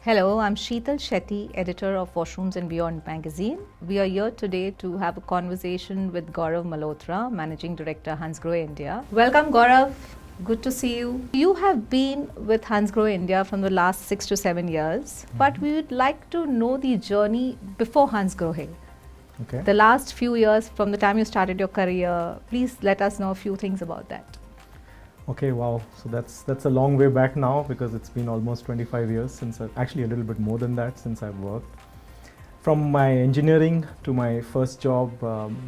Hello, I'm Sheital Shetty, editor of Washrooms and Beyond magazine. We are here today to have a conversation with Gaurav Malhotra, Managing Director, Hansgrohe India. Welcome, Gaurav. Good to see you. You have been with Hansgrohe India from the last 6 to 7 years, but we would like to know the journey before Hansgrohe. Okay. The last few years, from the time you started your career, please let us know a few things about that. Okay, wow. So that's a long way back now because it's been almost 25 years since actually a little bit more than that since I've worked. From my engineering to my first job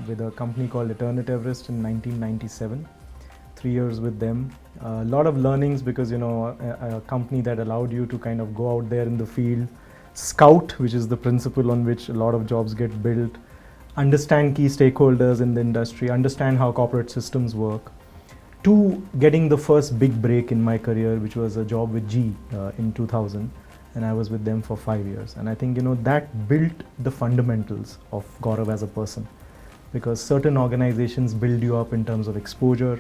with a company called Eternit Everest in 1997, 3 years with them. A lot of learnings because a company that allowed you to kind of go out there in the field, scout, which is the principle on which a lot of jobs get built, understand key stakeholders in the industry, understand how corporate systems work, to getting the first big break in my career, which was a job with GE in 2000, and I was with them for 5 years. And I think that built the fundamentals of Gaurav as a person, because certain organizations build you up in terms of exposure,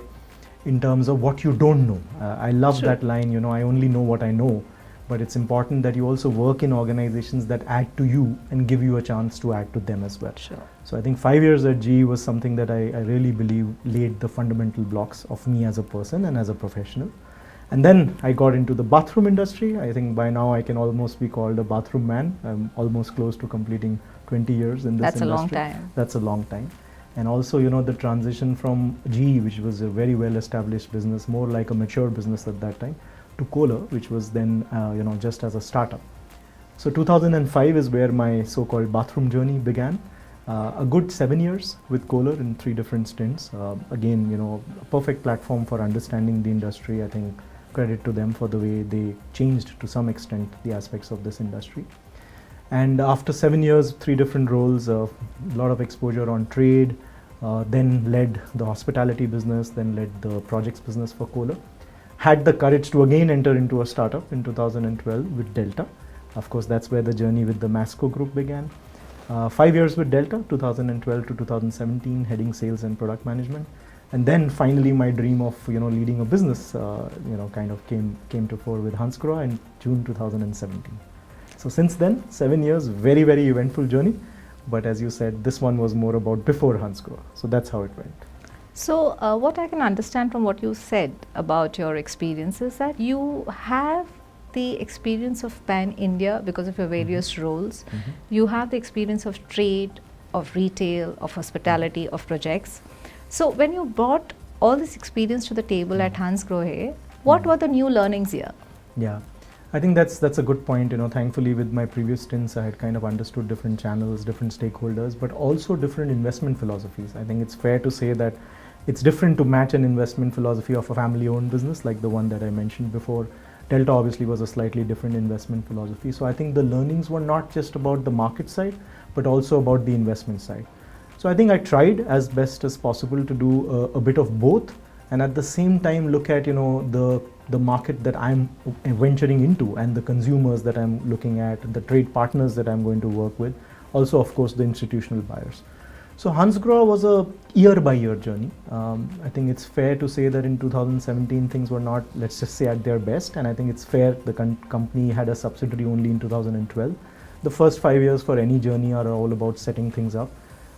in terms of what you don't know. I love Sure. that line, I only know what I know. But it's important that you also work in organizations that add to you and give you a chance to add to them as well. Sure. So I think 5 years at GE was something that I really believe laid the fundamental blocks of me as a person and as a professional. And then I got into the bathroom industry. I think by now I can almost be called a bathroom man. I'm almost close to completing 20 years in this That's industry. a long time. That's a long time. And also, the transition from GE, which was a very well-established business, more like a mature business at that time, to Kohler, which was then, just as a startup. So 2005 is where my so-called bathroom journey began. A good 7 years with Kohler in 3 different stints. Again, a perfect platform for understanding the industry. I think credit to them for the way they changed to some extent the aspects of this industry. And after 7 years, 3 different roles, a lot of exposure on trade, then led the hospitality business, then led the projects business for Kohler. Had the courage to again enter into a startup in 2012 with Delta. Of course, that's where the journey with the Masco Group began. 5 years with Delta, 2012 to 2017, heading sales and product management. And then finally my dream of leading a business kind of came to fore with Hansgrohe in June 2017. So since then, 7 years, very, very eventful journey. But as you said, this one was more about before Hansgrohe. So that's how it went. So, what I can understand from what you said about your experience is that you have the experience of Pan India because of your various roles. You have the experience of trade, of retail, of hospitality, of projects. So, when you brought all this experience to the table at Hansgrohe, what were the new learnings here? Yeah, I think that's a good point. Thankfully with my previous stints, I had kind of understood different channels, different stakeholders, but also different investment philosophies. I think it's fair to say that it's different to match an investment philosophy of a family-owned business like the one that I mentioned before. Delta obviously was a slightly different investment philosophy. So I think the learnings were not just about the market side, but also about the investment side. So I think I tried as best as possible to do a bit of both, and at the same time look at the market that I'm venturing into and the consumers that I'm looking at, the trade partners that I'm going to work with, also of course the institutional buyers. So Hansgrohe was a year-by-year journey. I think it's fair to say that in 2017 things were not, let's just say, at their best, and I think it's fair the company had a subsidiary only in 2012. The first 5 years for any journey are all about setting things up.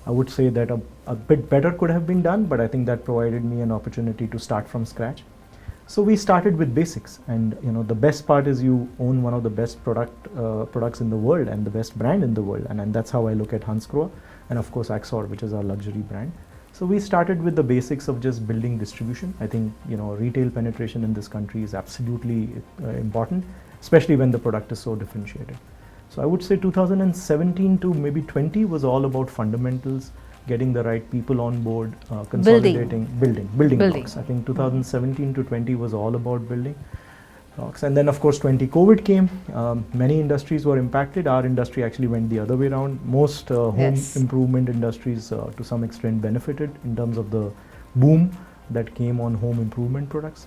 I would say that a bit better could have been done, but I think that provided me an opportunity to start from scratch. So we started with basics, and the best part is you own one of the best products in the world and the best brand in the world, and that's how I look at Hansgrohe, and of course Axor, which is our luxury brand. So we started with the basics of just building distribution. I think retail penetration in this country is absolutely important, especially when the product is so differentiated. So I would say 2017 to maybe 20 was all about fundamentals, getting the right people on board, consolidating, building blocks. I think 2017 to 20 was all about building blocks. And then of course 20 COVID came. Many industries were impacted. Our industry actually went the other way around. Most home improvement industries to some extent benefited in terms of the boom that came on home improvement products.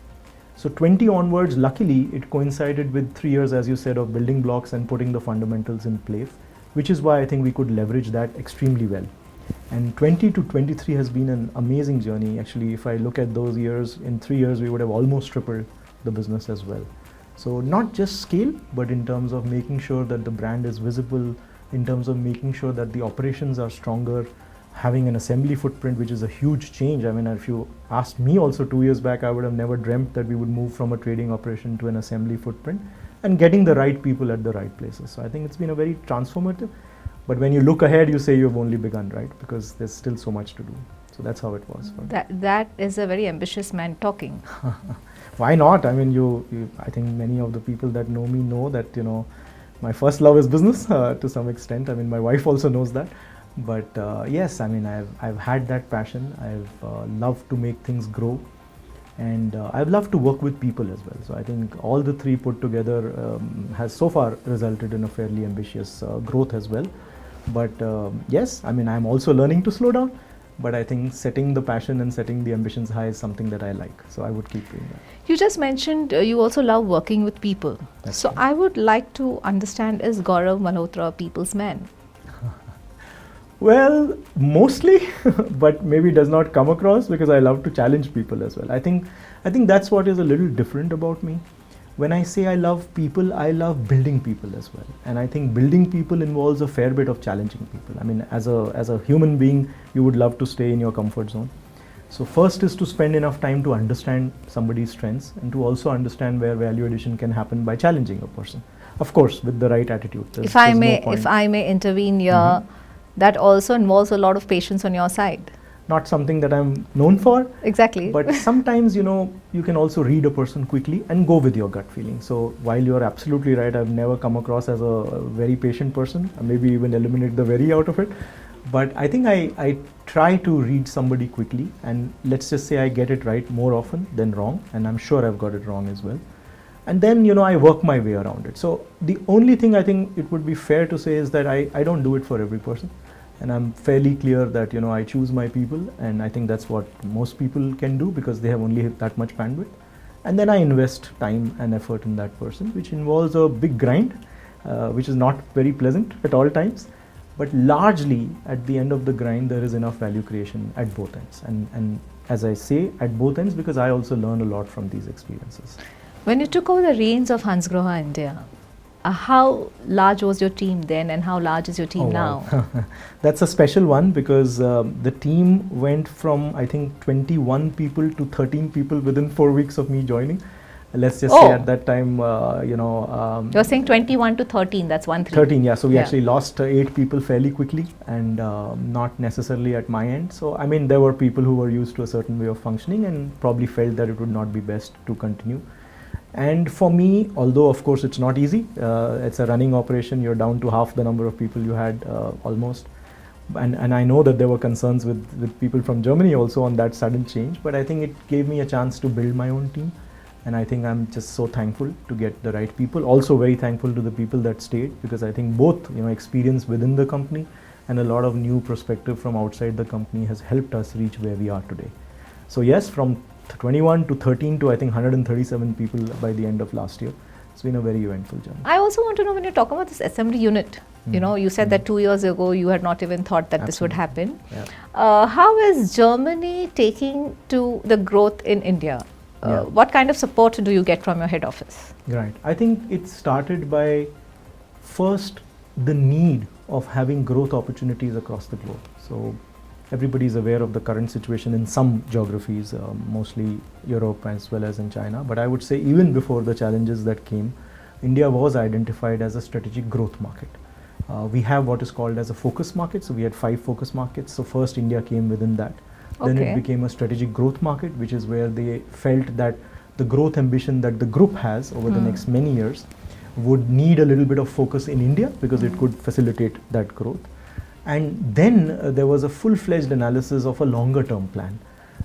So 20 onwards, luckily it coincided with 3 years, as you said, of building blocks and putting the fundamentals in place, which is why I think we could leverage that extremely well. And 20 to 23 has been an amazing journey. Actually, if I look at those years, in 3 years we would have almost tripled the business as well. So not just scale, but in terms of making sure that the brand is visible, in terms of making sure that the operations are stronger, having an assembly footprint, which is a huge change. I mean, if you asked me also 2 years back, I would have never dreamt that we would move from a trading operation to an assembly footprint, and getting the right people at the right places. So I think it's been a very transformative. But when you look ahead, you say you've only begun, right? Because there's still so much to do. So that's how it was for me. That is a very ambitious man talking. Why not? I mean, I think many of the people that know me know that, my first love is business to some extent. I mean, my wife also knows that. But yes, I mean, I've had that passion. I've loved to make things grow. And I've loved to work with people as well. So I think all the three put together has so far resulted in a fairly ambitious growth as well. But yes, I mean, I'm also learning to slow down. But I think setting the passion and setting the ambitions high is something that I like. So I would keep doing that. You just mentioned you also love working with people. That's so right. I would like to understand, is Gaurav Malhotra a people's man? Well, mostly, but maybe does not come across because I love to challenge people as well. I think that's what is a little different about me. When I say I love people, I love building people as well. And I think building people involves a fair bit of challenging people. I mean, as a human being, you would love to stay in your comfort zone. So first is to spend enough time to understand somebody's strengths and to also understand where value addition can happen by challenging a person. Of course, with the right attitude. If I may intervene here, that also involves a lot of patience on your side. Not something that I'm known for. Exactly. But sometimes, you can also read a person quickly and go with your gut feeling. So while you're absolutely right, I've never come across as a very patient person, maybe even eliminate the very out of it. But I think I try to read somebody quickly, and let's just say I get it right more often than wrong. And I'm sure I've got it wrong as well. And then, I work my way around it. So the only thing I think it would be fair to say is that I don't do it for every person. And I'm fairly clear that, I choose my people, and I think that's what most people can do because they have only that much bandwidth. And then I invest time and effort in that person, which involves a big grind, which is not very pleasant at all times. But largely, at the end of the grind, there is enough value creation at both ends. And as I say, at both ends, because I also learn a lot from these experiences. When you took over the reins of Hansgrohe India, how large was your team then, and how large is your team now? Wow. That's a special one because the team went from, I think, 21 people to 13 people within 4 weeks of me joining. Let's just say at that time, You're saying 21 to 13, that's 1-3. 13, yeah. So we actually lost 8 people fairly quickly, and not necessarily at my end. So, I mean, there were people who were used to a certain way of functioning and probably felt that it would not be best to continue. And for me, although of course it's not easy, it's a running operation, you're down to half the number of people you had almost. And I know that there were concerns with people from Germany also on that sudden change, but I think it gave me a chance to build my own team. And I think I'm just so thankful to get the right people. Also very thankful to the people that stayed, because I think both, experience within the company and a lot of new perspective from outside the company has helped us reach where we are today. So yes, from 21 to 13 to I think 137 people by the end of last year. It's been a very eventful journey. I also want to know, when you talk about this assembly unit, you said that 2 years ago you had not even thought that this would happen. Yeah. How is Germany taking to the growth in India? What kind of support do you get from your head office? Right. I think it started by first the need of having growth opportunities across the globe. So everybody is aware of the current situation in some geographies, mostly Europe as well as in China. But I would say even before the challenges that came, India was identified as a strategic growth market. We have what is called as a focus market. So we had 5 focus markets. So first India came within that. Then it became a strategic growth market, which is where they felt that the growth ambition that the group has over the next many years would need a little bit of focus in India because it could facilitate that growth. And then there was a full-fledged analysis of a longer-term plan.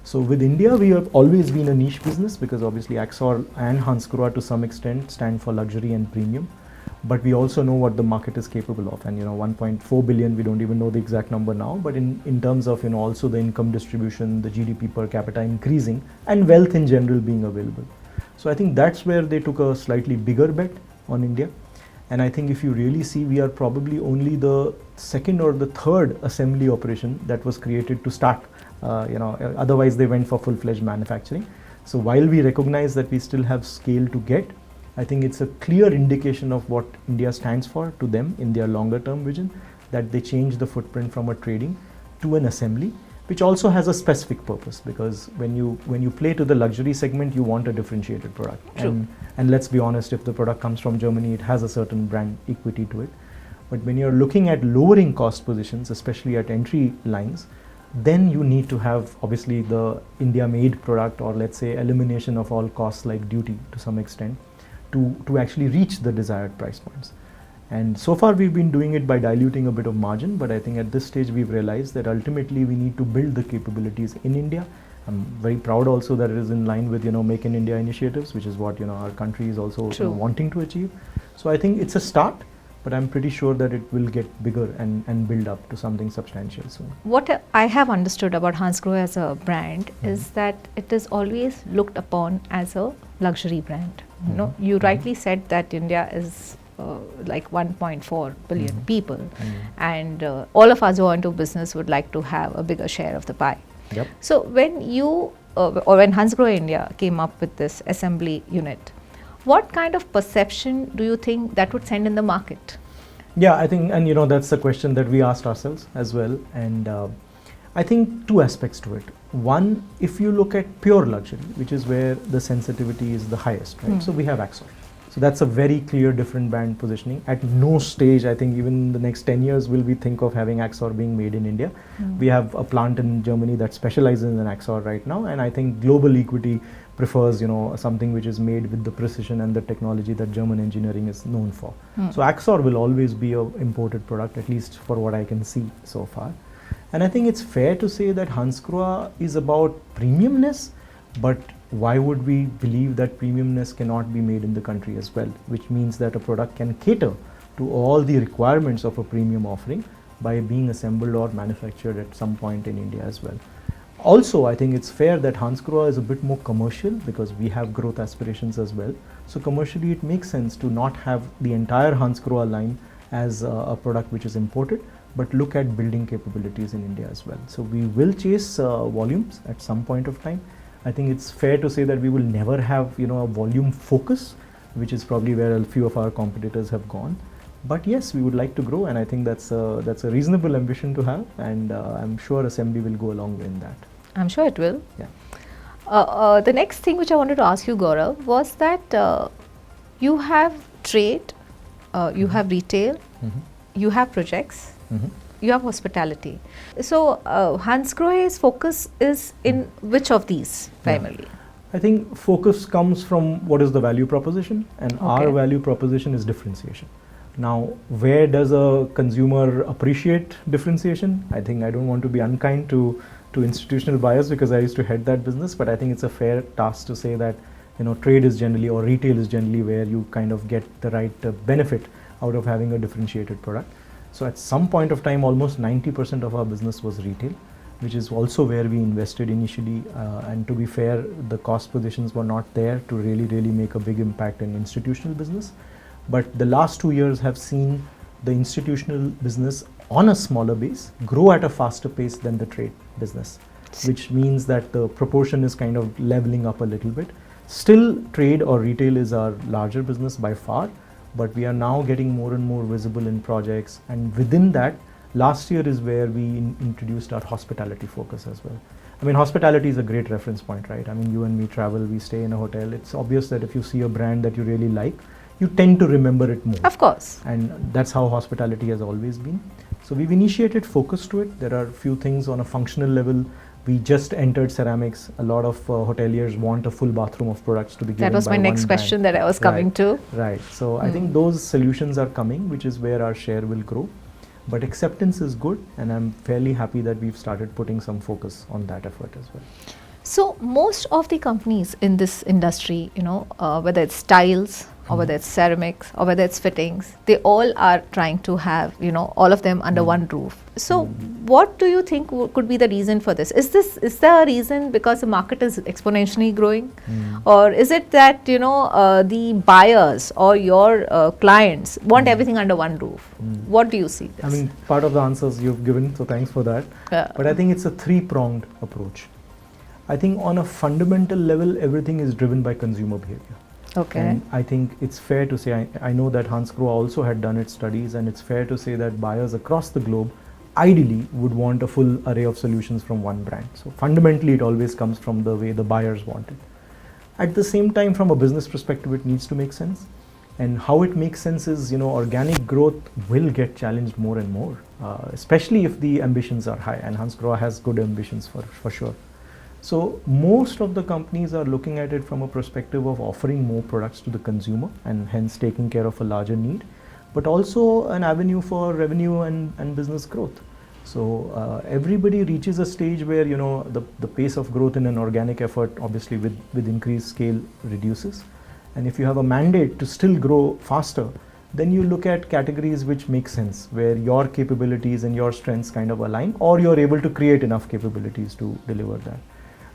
So with India, we have always been a niche business because obviously Axor and Hansgrohe to some extent stand for luxury and premium. But we also know what the market is capable of, and 1.4 billion, we don't even know the exact number now, but in terms of also the income distribution, the GDP per capita increasing, and wealth in general being available. So I think that's where they took a slightly bigger bet on India. And I think if you really see, we are probably only the second or the third assembly operation that was created to start. Otherwise they went for full-fledged manufacturing. So while we recognize that we still have scale to get, I think it's a clear indication of what India stands for to them in their longer term vision, that they change the footprint from a trading to an assembly, which also has a specific purpose, because when you play to the luxury segment, you want a differentiated product. And let's be honest, if the product comes from Germany, it has a certain brand equity to it. But when you're looking at lowering cost positions, especially at entry lines, then you need to have obviously the India made product, or let's say elimination of all costs like duty to some extent, to actually reach the desired price points. And so far we've been doing it by diluting a bit of margin, but I think at this stage we've realized that ultimately we need to build the capabilities in India. I'm very proud also that it is in line with Make in India initiatives, which is what our country is also wanting to achieve. So I think it's a start, but I'm pretty sure that it will get bigger and build up to something substantial soon. What I have understood about Hansgrohe as a brand is that it is always looked upon as a luxury brand. You rightly said that India is like 1.4 billion people, and all of us who are into business would like to have a bigger share of the pie. Yep. So when you or when Hansgrohe India came up with this assembly unit, what kind of perception do you think that would send in the market? Yeah, I think, and that's the question that we asked ourselves as well. And I think two aspects to it. One, if you look at pure luxury, which is where the sensitivity is the highest, right? So we have Axor. So that's a very clear different brand positioning. At no stage, I think even in the next 10 years, will we think of having Axor being made in India. We have a plant in Germany that specializes in Axor right now, and I think global equity prefers something which is made with the precision and the technology that German engineering is known for. So Axor will always be an imported product, at least for what I can see so far. And I think it's fair to say that Hansgrohe is about premiumness, but why would we believe that premiumness cannot be made in the country as well, which means that a product can cater to all the requirements of a premium offering by being assembled or manufactured at some point in India as well. Also, I think it's fair that Hansgrohe is a bit more commercial, because we have growth aspirations as well. So commercially it makes sense to not have the entire Hansgrohe line as a product which is imported, but look at building capabilities in India as well. So we will chase volumes at some point of time. I think it's fair to say that we will never have a volume focus, which is probably where a few of our competitors have gone. But yes, we would like to grow, and I think that's a reasonable ambition to have, and I'm sure assembly will go along in that. I'm sure it will. Yeah. The next thing which I wanted to ask you, Gaurav, was that you have trade, you have retail, you have projects, you have hospitality. So Hansgrohe's focus is in which of these primarily? I think focus comes from what is the value proposition, and our value proposition is differentiation. Now, where does a consumer appreciate differentiation? I think I don't want to be unkind to institutional buyers, because I used to head that business, but I think it's a fair task to say that trade is generally, or retail is generally, where you kind of get the right benefit out of having a differentiated product. So at some point of time, almost 90% of our business was retail, which is also where we invested initially. And to be fair, the cost positions were not there to really make a big impact in institutional business. But the last 2 years have seen the institutional business on a smaller base grow at a faster pace than the trade business, which means that the proportion is kind of leveling up a little bit. Still, trade or retail is our larger business by far, but we are now getting more and more visible in projects, and within that, last year is where we introduced our hospitality focus as well. I mean, hospitality is a great reference point, right? I mean, you and me travel, we stay in a hotel. It's obvious that if you see a brand that you really like, you tend to remember it more. Of course. And that's how hospitality has always been. So we've initiated focus to it. There are a few things on a functional level. We just entered ceramics. A lot of hoteliers want a full bathroom of products to be given by one brand. That was my next question that I was coming to. Right. So I think those solutions are coming, which is where our share will grow. But acceptance is good, and I'm fairly happy that we've started putting some focus on that effort as well. So most of the companies in this industry, whether it's tiles or whether it's ceramics or whether it's fittings, they all are trying to have, all of them under one roof. So what do you think could be the reason for this? Is there a reason because the market is exponentially growing? Or is it that, the buyers or your clients want everything under one roof? What do you see this? I mean, part of the answers you've given, so thanks for that. But I think it's a three-pronged approach. I think on a fundamental level, everything is driven by consumer behavior. Okay. And I think it's fair to say, I know that Hansgrohe also had done its studies, and it's fair to say that buyers across the globe ideally would want a full array of solutions from one brand. So fundamentally, it always comes from the way the buyers want it. At the same time, from a business perspective, it needs to make sense. And how it makes sense is, organic growth will get challenged more and more, especially if the ambitions are high. And Hansgrohe has good ambitions for sure. So most of the companies are looking at it from a perspective of offering more products to the consumer and hence taking care of a larger need, but also an avenue for revenue and business growth. So everybody reaches a stage where the pace of growth in an organic effort, obviously with increased scale, reduces. And if you have a mandate to still grow faster, then you look at categories which make sense, where your capabilities and your strengths kind of align, or you're able to create enough capabilities to deliver that.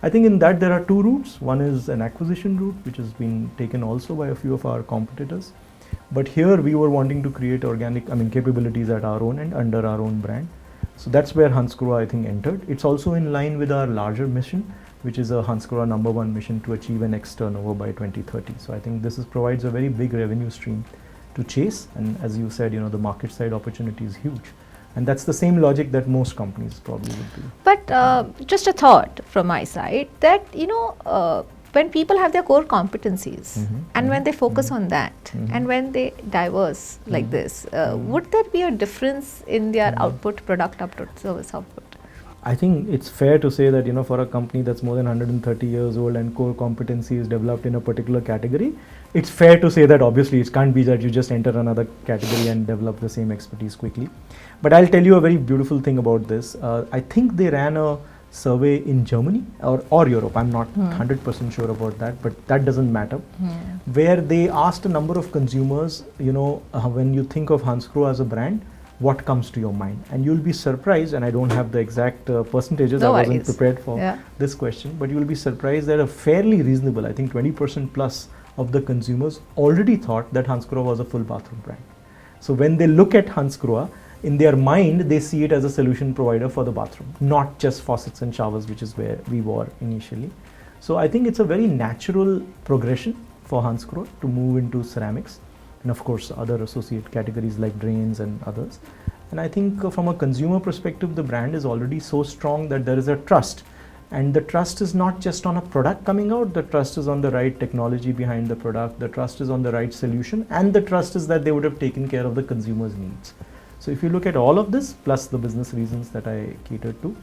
I think in that there are two routes. One is an acquisition route, which has been taken also by a few of our competitors. But here we were wanting to create capabilities at our own and under our own brand. So that's where Hansgrohe, I think, entered. It's also in line with our larger mission, which is a Hansgrohe #1 mission to achieve an X turnover by 2030. So I think this provides a very big revenue stream to chase. And as you said, the market side opportunity is huge. And that's the same logic that most companies probably would do. But just a thought from my side that, when people have their core competencies and when they focus on that and when they diverse like this, would there be a difference in their product output, service output? I think it's fair to say that, for a company that's more than 130 years old and core competency is developed in a particular category, it's fair to say that obviously it can't be that you just enter another category and develop the same expertise quickly. But I'll tell you a very beautiful thing about this. I think they ran a survey in Germany or Europe. I'm not 100% sure about that, but that doesn't matter. Where they asked a number of consumers, when you think of Hansgrohe as a brand, what comes to your mind? And you'll be surprised, and I don't have the exact percentages, I wasn't prepared for this question, but you'll be surprised that a fairly reasonable, I think 20% plus of the consumers already thought that Hansgrohe was a full bathroom brand. So when they look at Hansgrohe, in their mind, they see it as a solution provider for the bathroom, not just faucets and showers, which is where we were initially. So I think it's a very natural progression for Hansgrohe to move into ceramics, and of course other associate categories like drains and others. And I think from a consumer perspective, the brand is already so strong that there is a trust. And the trust is not just on a product coming out, the trust is on the right technology behind the product, the trust is on the right solution, and the trust is that they would have taken care of the consumer's needs. So if you look at all of this, plus the business reasons that I catered to,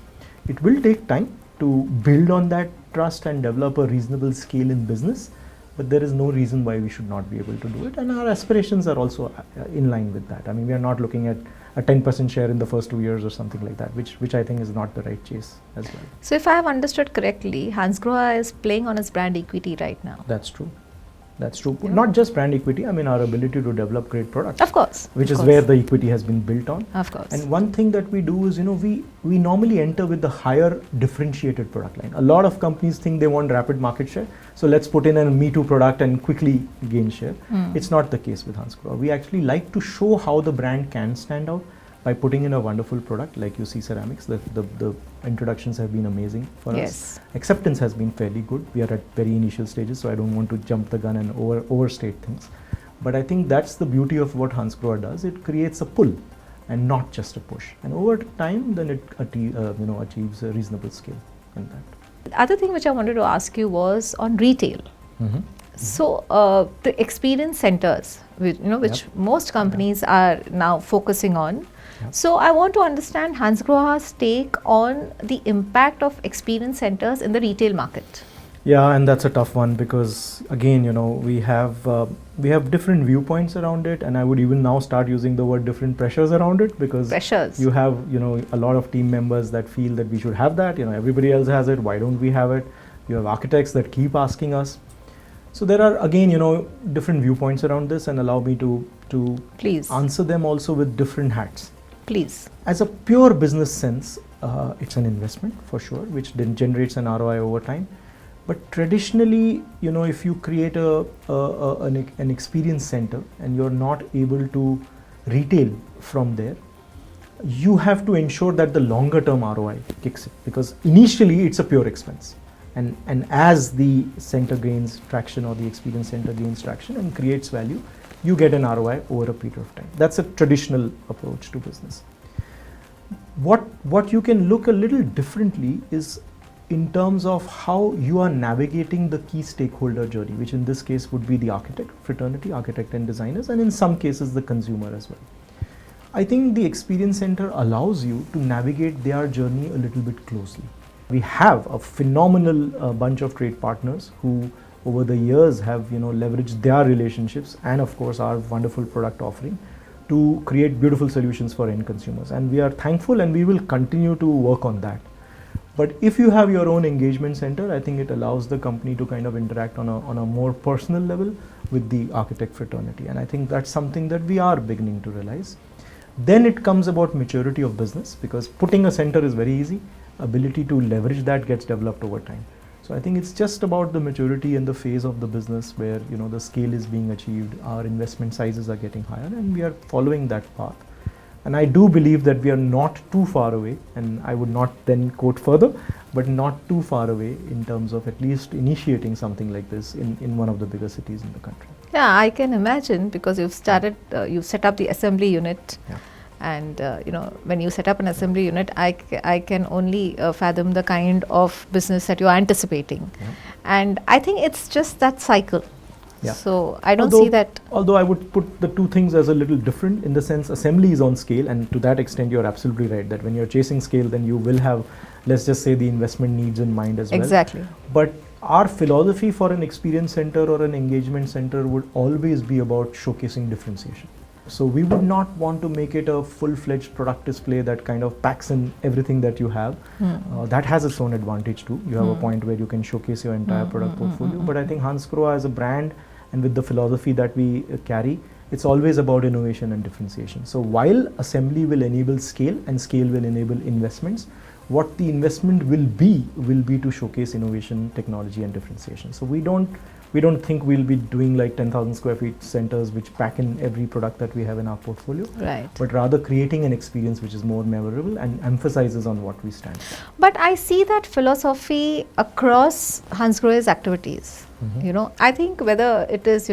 it will take time to build on that trust and develop a reasonable scale in business, but there is no reason why we should not be able to do it. And our aspirations are also in line with that. I mean, we are not looking at a 10% share in the first 2 years or something like that, which I think is not the right chase as well. So if I have understood correctly, Hansgrohe is playing on its brand equity right now. That's true. That's true. Yeah. Not just brand equity, our ability to develop great products. Of course. Which is where the equity has been built on. Of course. And one thing that we do is, we normally enter with the higher differentiated product line. A lot of companies think they want rapid market share. So let's put in a Me Too product and quickly gain share. It's not the case with Hansgrohe. We actually like to show how the brand can stand out by putting in a wonderful product like you see ceramics. The introductions have been amazing for us. Acceptance has been fairly good. We are at very initial stages, so I don't want to jump the gun and overstate things. But I think that's the beauty of what Hansgrohe does. It creates a pull and not just a push. And over time, then it achieves a reasonable scale in that. The other thing which I wanted to ask you was on retail. So the experience centers, which most companies are now focusing on. So I want to understand Hansgrohe's take on the impact of experience centers in the retail market. Yeah, and that's a tough one because again, we have different viewpoints around it, and I would even now start using the word different pressures around it because you have a lot of team members that feel that we should have that. Everybody else has it. Why don't we have it? You have architects that keep asking us. So there are again, different viewpoints around this, and allow me to please answer them also with different hats. Please. As a pure business sense, it's an investment for sure, which then generates an ROI over time. But traditionally, if you create an experience center and you're not able to retail from there, you have to ensure that the longer term ROI kicks in, because initially it's a pure expense. And as the center gains traction or the experience center gains traction and creates value, you get an ROI over a period of time. That's a traditional approach to business. What you can look a little differently is in terms of how you are navigating the key stakeholder journey, which in this case would be the architect fraternity, architect and designers, and in some cases the consumer as well. I think the experience center allows you to navigate their journey a little bit closely. We have a phenomenal bunch of trade partners who over the years have leveraged their relationships and of course our wonderful product offering to create beautiful solutions for end consumers, and we are thankful and we will continue to work on that. But if you have your own engagement center, I think it allows the company to kind of interact on a more personal level with the architect fraternity, and I think that's something that we are beginning to realize. Then it comes about maturity of business, because putting a center is very easy, ability to leverage that gets developed over time. So I think it's just about the maturity and the phase of the business where the scale is being achieved, our investment sizes are getting higher, and we are following that path. And I do believe that we are not too far away, and I would not then quote further, but not too far away in terms of at least initiating something like this in one of the bigger cities in the country. Yeah, I can imagine, because you've set up the assembly unit. Yeah. And when you set up an assembly unit, I can only fathom the kind of business that you're anticipating. Yeah. And I think it's just that cycle. Yeah. So I don't see that. Although I would put the two things as a little different, in the sense assembly is on scale, and to that extent you're absolutely right that when you're chasing scale, then you will have, let's just say, the investment needs in mind as well. Exactly. But our philosophy for an experience center or an engagement center would always be about showcasing differentiation. So we would not want to make it a full-fledged product display that kind of packs in everything that you have. That has its own advantage too. You have a point where you can showcase your entire product portfolio. But I think Hansgrohe as a brand, and with the philosophy that we carry, it's always about innovation and differentiation. So while assembly will enable scale and scale will enable investments, what the investment will be to showcase innovation, technology and differentiation. So we don't think we'll be doing like 10,000 square feet centers which pack in every product that we have in our portfolio, right, but rather creating an experience which is more memorable and emphasizes on what we stand for. But I see that philosophy across Hansgrohe's activities. I think whether it is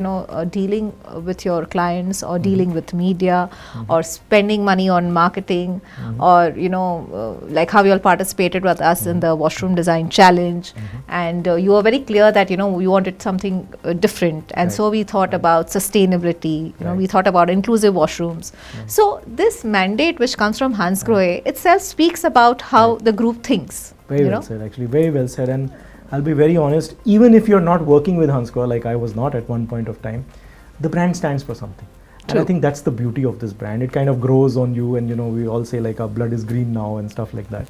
dealing with your clients or dealing with media or spending money on marketing or like how you all participated with us in the washroom design challenge, and you were very clear that we wanted something different, and so we thought about sustainability, we thought about inclusive washrooms. So this mandate which comes from Hansgrohe itself speaks about how the group thinks. Very well said, actually, very well said. And I'll be very honest, even if you're not working with Hansgrohe, like I was not at one point of time, the brand stands for something. True. And I think that's the beauty of this brand. It kind of grows on you, and we all say like our blood is green now and stuff like that.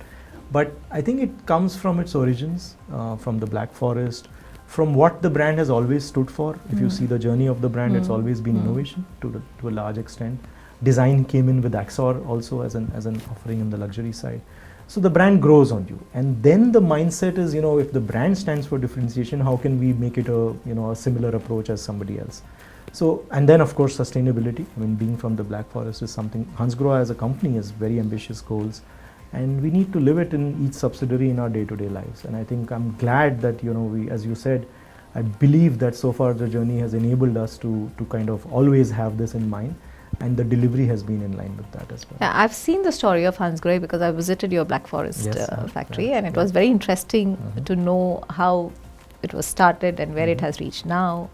But I think it comes from its origins, from the Black Forest, from what the brand has always stood for. If you see the journey of the brand, it's always been innovation to a large extent. Design came in with Axor also as an offering in the luxury side. So the brand grows on you, and then the mindset is, if the brand stands for differentiation, how can we make it a similar approach as somebody else? So, and then of course sustainability. I mean, being from the Black Forest is something. Hansgrohe as a company has very ambitious goals, and we need to live it in each subsidiary in our day-to-day lives. And I think I'm glad that we, as you said, I believe that so far the journey has enabled us to kind of always have this in mind. And the delivery has been in line with that as well. Yeah, I've seen the story of Hansgrohe because I visited your Black Forest factory, and it was very interesting to know how it was started and where it has reached now.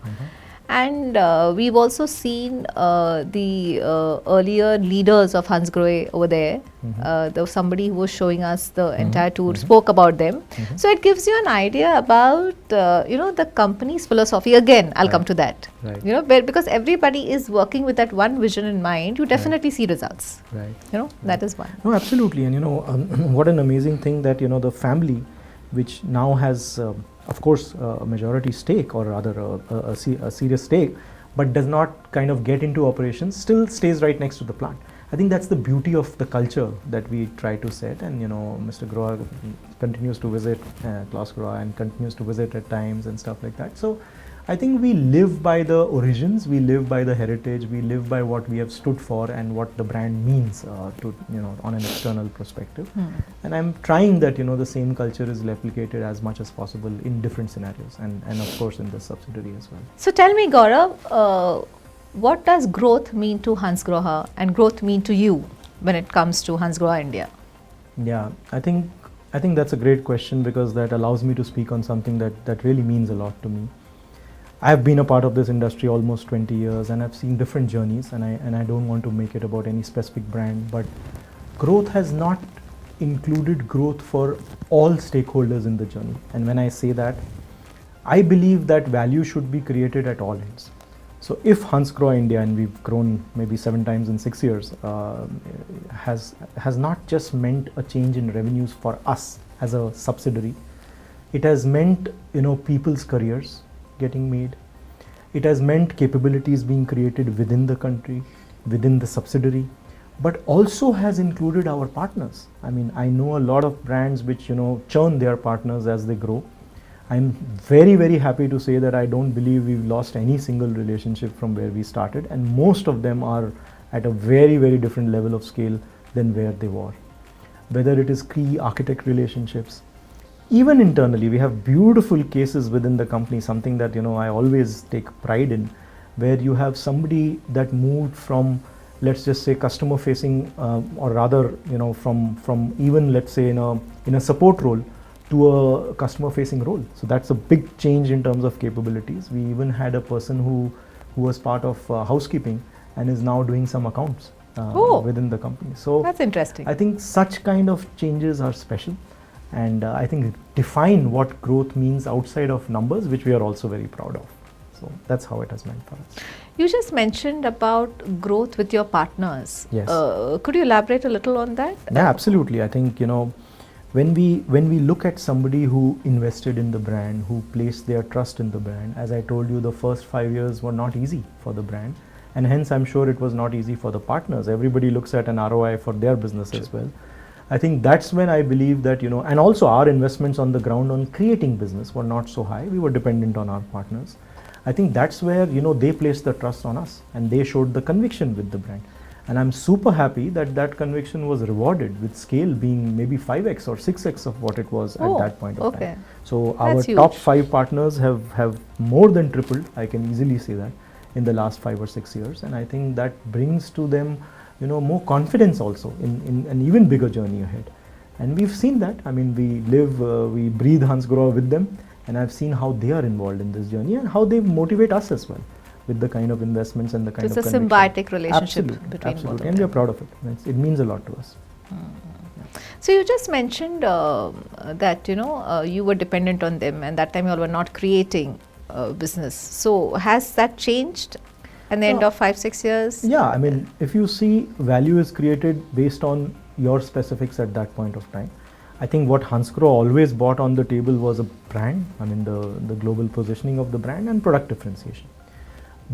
And we've also seen the earlier leaders of Hansgrohe over there. There was somebody who was showing us the entire tour, spoke about them. So it gives you an idea about the company's philosophy. Again, I'll come to that. Because everybody is working with that one vision in mind, you definitely see results. That is one. No, absolutely. And what an amazing thing that the family, which now has of course a majority stake, or rather a serious stake, but does not kind of get into operations, still stays right next to the plant. I think that's the beauty of the culture that we try to set. And Mr. Grohe continues to visit Klaus Grohe and continues to visit at times and stuff like that. So I think we live by the origins, we live by the heritage, we live by what we have stood for and what the brand means to, on an external perspective. And I'm trying that, the same culture is replicated as much as possible in different scenarios and of course in the subsidiary as well. So tell me, Gaurav, what does growth mean to Hansgrohe and growth mean to you when it comes to Hansgrohe India? Yeah, I think that's a great question because that allows me to speak on something that really means a lot to me. I've been a part of this industry almost 20 years and I've seen different journeys, and I don't want to make it about any specific brand, but growth has not included growth for all stakeholders in the journey. And when I say that, I believe that value should be created at all ends. So if Hansgrohe India, and we've grown maybe 7 times in 6 years, has not just meant a change in revenues for us as a subsidiary, it has meant people's careers getting made. It has meant capabilities being created within the country, within the subsidiary, but also has included our partners. I mean, I know a lot of brands which churn their partners as they grow. I'm very, very happy to say that I don't believe we've lost any single relationship from where we started, and most of them are at a very, very different level of scale than where they were. Whether it is key architect relationships, even internally, we have beautiful cases within the company, something that I always take pride in, where you have somebody that moved from, let's just say, customer facing, or rather, from even, let's say, in a support role to a customer facing role. So that's a big change in terms of capabilities. We even had a person who was part of housekeeping and is now doing some accounts within the company. So that's interesting. I think such kind of changes are special, and I think define what growth means outside of numbers, which we are also very proud of. So that's how it has meant for us. You just mentioned about growth with your partners. Yes. Could you elaborate a little on that? Yeah, absolutely. I think when we look at somebody who invested in the brand, who placed their trust in the brand, as I told you, the first 5 years were not easy for the brand, and hence I'm sure it was not easy for the partners. Everybody looks at an ROI for their business as well. I think that's when I believe that, and also our investments on the ground on creating business were not so high. We were dependent on our partners. I think that's where, they placed the trust on us and they showed the conviction with the brand. And I'm super happy that that conviction was rewarded with scale being maybe 5x or 6x of what it was at that point of time. So our top 5 partners have more than tripled, I can easily say that, in the last 5 or 6 years. And I think that brings to them more confidence also in an even bigger journey ahead. And we've seen that. I mean, we breathe Hansgrohe with them, and I've seen how they are involved in this journey and how they motivate us as well with the kind of investments and the kind of conviction. It's a symbiotic relationship between both of them. And we are proud of it. It means a lot to us. So you just mentioned that you were dependent on them, and that time you all were not creating business. So has that changed at the end of 5-6 years? Yeah, I mean, if you see, value is created based on your specifics at that point of time. I think what Hansgrohe always brought on the table was a brand, I mean the global positioning of the brand and product differentiation.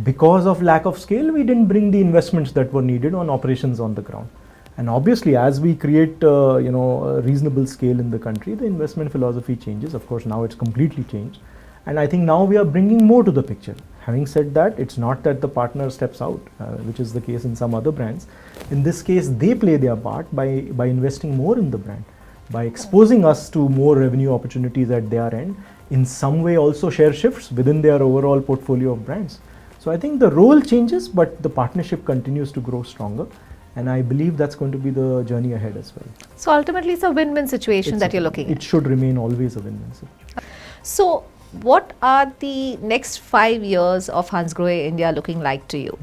Because of lack of scale, we didn't bring the investments that were needed on operations on the ground. And obviously, as we create a reasonable scale in the country, the investment philosophy changes. Of course, now it's completely changed. And I think now we are bringing more to the picture. Having said that, it's not that the partner steps out, which is the case in some other brands. In this case, they play their part by investing more in the brand, by exposing us to more revenue opportunities at their end, in some way also share shifts within their overall portfolio of brands. So I think the role changes, but the partnership continues to grow stronger. And I believe that's going to be the journey ahead as well. So ultimately, it's a win-win situation that you're looking at. It should remain always a win-win situation. So what are the next 5 years of Hansgrohe India looking like to you?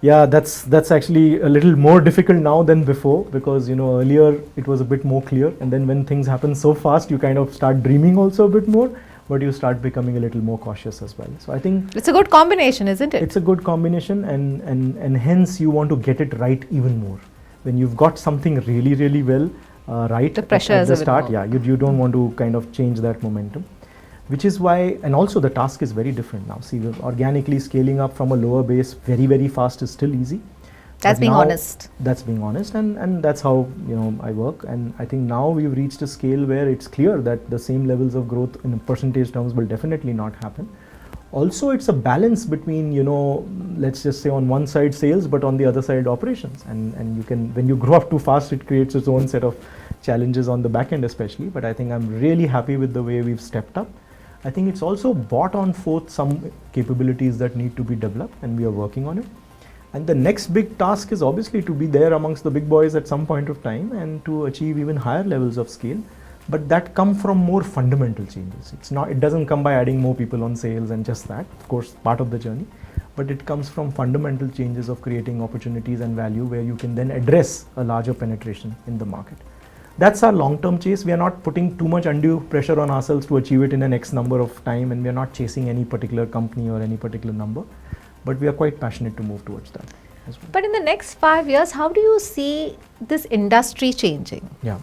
Yeah, that's actually a little more difficult now than before, because earlier it was a bit more clear, and then when things happen so fast, you kind of start dreaming also a bit more, but you start becoming a little more cautious as well. So I think it's a good combination, isn't it? It's a good combination, and hence you want to get it right even more. When you've got something really, really well right the pressure at the is start, you don't want to kind of change that momentum. Which is why, and also the task is very different now. See, we're organically scaling up from a lower base very, very fast is still easy. That's being honest. That's being honest, and that's how I work. And I think now we've reached a scale where it's clear that the same levels of growth in percentage terms will definitely not happen. Also, it's a balance between, let's just say on one side sales, but on the other side operations. And you can, when you grow up too fast, it creates its own set of challenges on the back end especially. But I think I'm really happy with the way we've stepped up. I think it's also brought on forth some capabilities that need to be developed, and we are working on it. And the next big task is obviously to be there amongst the big boys at some point of time and to achieve even higher levels of scale. But that come from more fundamental changes. It doesn't come by adding more people on sales and just that, of course, part of the journey, but it comes from fundamental changes of creating opportunities and value where you can then address a larger penetration in the market. That's our long-term chase. We are not putting too much undue pressure on ourselves to achieve it in an X number of time, and we are not chasing any particular company or any particular number, but we are quite passionate to move towards that as well. But in the next 5 years, how do you see this industry changing? Yeah.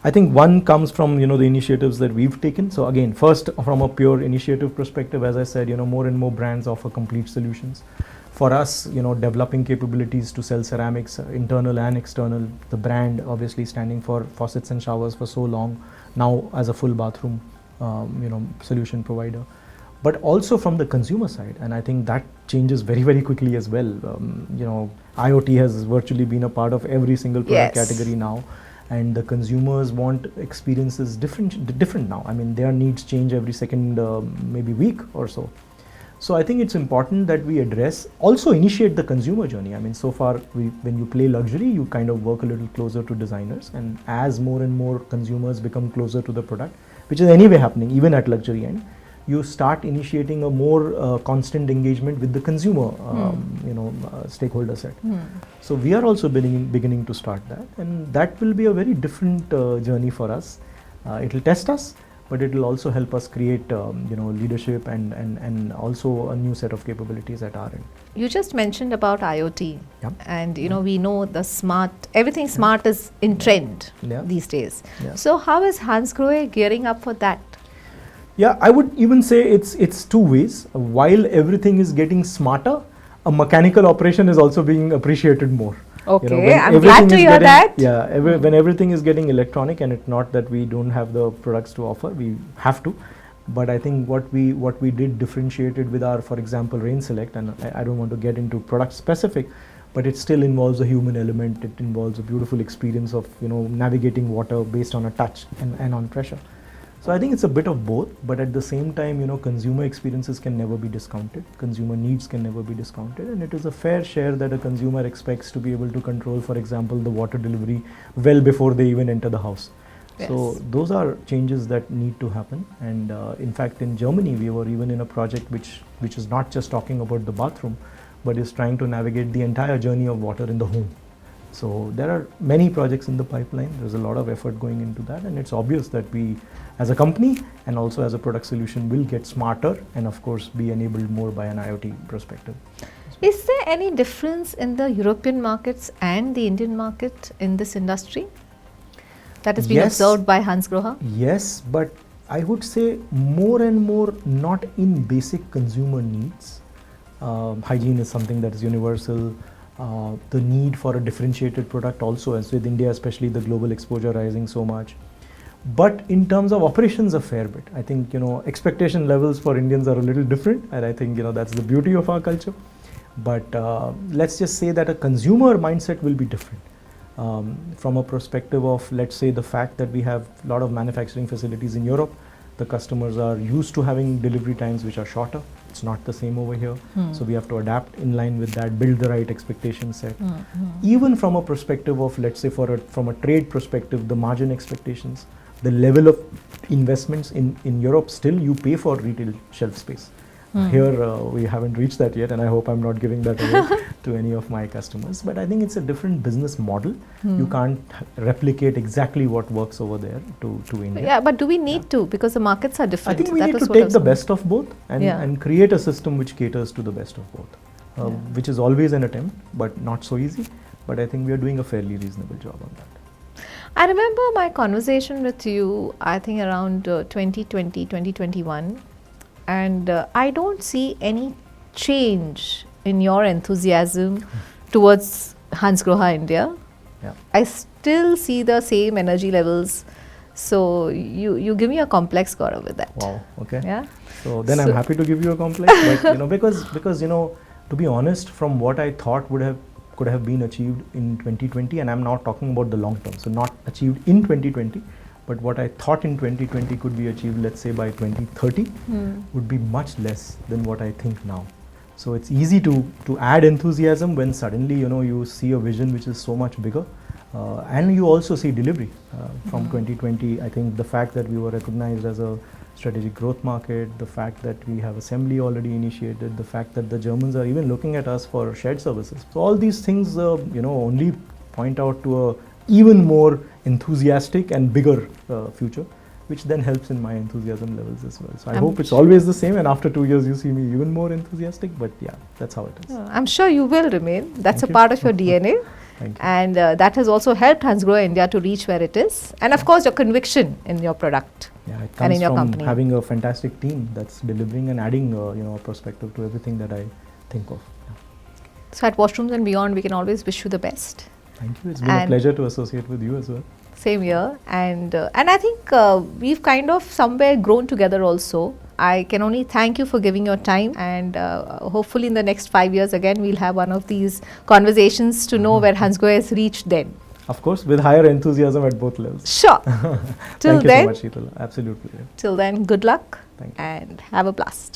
I think one comes from, the initiatives that we've taken. So again, first from a pure initiative perspective, as I said, more and more brands offer complete solutions. For us, developing capabilities to sell ceramics, internal and external, the brand obviously standing for faucets and showers for so long, now as a full bathroom, solution provider. But also from the consumer side, and I think that changes very, very quickly as well. IoT has virtually been a part of every single product category now. And the consumers want experiences different now. I mean, their needs change every second, maybe week or so. So I think it's important that we also initiate the consumer journey. I mean, so far, when you play luxury, you kind of work a little closer to designers. And as more and more consumers become closer to the product, which is anyway happening, even at luxury end, you start initiating a more constant engagement with the consumer, stakeholder set. So we are also beginning to start that, and that will be a very different journey for us. It will test us, but it will also help us create, leadership and also a new set of capabilities at our end. You just mentioned about IoT, and we know everything smart is in trend these days. So how is Hansgrohe gearing up for that? Yeah, I would even say it's two ways. While everything is getting smarter, a mechanical operation is also being appreciated more. Okay, I'm glad to hear that. Yeah, when everything is getting electronic, and it's not that we don't have the products to offer, we have to. But I think what we did differentiated with our, for example, Rain Select, and I don't want to get into product specific, but it still involves a human element. It involves a beautiful experience of navigating water based on a touch and on pressure. So I think it's a bit of both, but at the same time, consumer experiences can never be discounted. Consumer needs can never be discounted, and it is a fair share that a consumer expects to be able to control, for example, the water delivery well before they even enter the house. Yes. So those are changes that need to happen. And in fact, in Germany, we were even in a project which is not just talking about the bathroom, but is trying to navigate the entire journey of water in the home. So there are many projects in the pipeline. There's a lot of effort going into that, and it's obvious that we, as a company and also as a product solution, will get smarter and of course be enabled more by an IoT perspective. Is there any difference in the European markets and the Indian market in this industry that has been observed by Hansgrohe? Yes, but I would say more and more not in basic consumer needs. Hygiene is something that is universal. The need for a differentiated product also, as with India, especially the global exposure rising so much. But in terms of operations, a fair bit. I think, expectation levels for Indians are a little different, and I think, that's the beauty of our culture. But let's just say that a consumer mindset will be different. From a perspective of, let's say, the fact that we have a lot of manufacturing facilities in Europe, the customers are used to having delivery times which are shorter. It's not the same over here. So we have to adapt in line with that, build the right expectation set. Even from a perspective of, let's say, from a trade perspective, the margin expectations, the level of investments in Europe, still you pay for retail shelf space. Here we haven't reached that yet, and I hope I'm not giving that away to any of my customers. But I think it's a different business model. You can't replicate exactly what works over there to India. Yeah, but do we need to? Because the markets are different. I think we need to take the best of both and create a system which caters to the best of both, which is always an attempt, but not so easy. But I think we are doing a fairly reasonable job on that. I remember my conversation with you, I think around 2020, 2021. And I don't see any change in your enthusiasm towards Hansgrohe India. I still see the same energy levels, So you give me a complex, Gaurav, with that. Wow. Okay. Yeah. So then I'm happy to give you a complex, but because to be honest, from what I thought could have been achieved in 2020, and I'm not talking about the long term, so not achieved in 2020, but what I thought in 2020 could be achieved, let's say by 2030, would be much less than what I think now. So it's easy to add enthusiasm when suddenly you see a vision which is so much bigger, and you also see delivery from 2020. I think the fact that we were recognized as a strategic growth market, the fact that we have assembly already initiated, the fact that the Germans are even looking at us for shared services. So all these things, only point out to a even more enthusiastic and bigger future, which then helps in my enthusiasm levels as well. So I hope it's always the same, and after 2 years you see me even more enthusiastic, but yeah, that's how it is. I'm sure you will remain. That's Thank a you. part of your DNA. Thank you. And that has also helped Hansgrohe India to reach where it is. And of course, your conviction in your product Yeah, it and comes in your from company. having a fantastic team that's delivering and adding a perspective to everything that I think of. Yeah. So at Washrooms and beyond, we can always wish you the best. Thank you. It's been a pleasure to associate with you as well. Same here. And I think we've kind of somewhere grown together also. I can only thank you for giving your time, and hopefully in the next 5 years again we'll have one of these conversations to know where Hansgrohe has reached then. Of course, with higher enthusiasm at both levels. Sure. Till Thank you then, so much, Sheital. Absolutely. till then, good luck Thank you. and have a blast.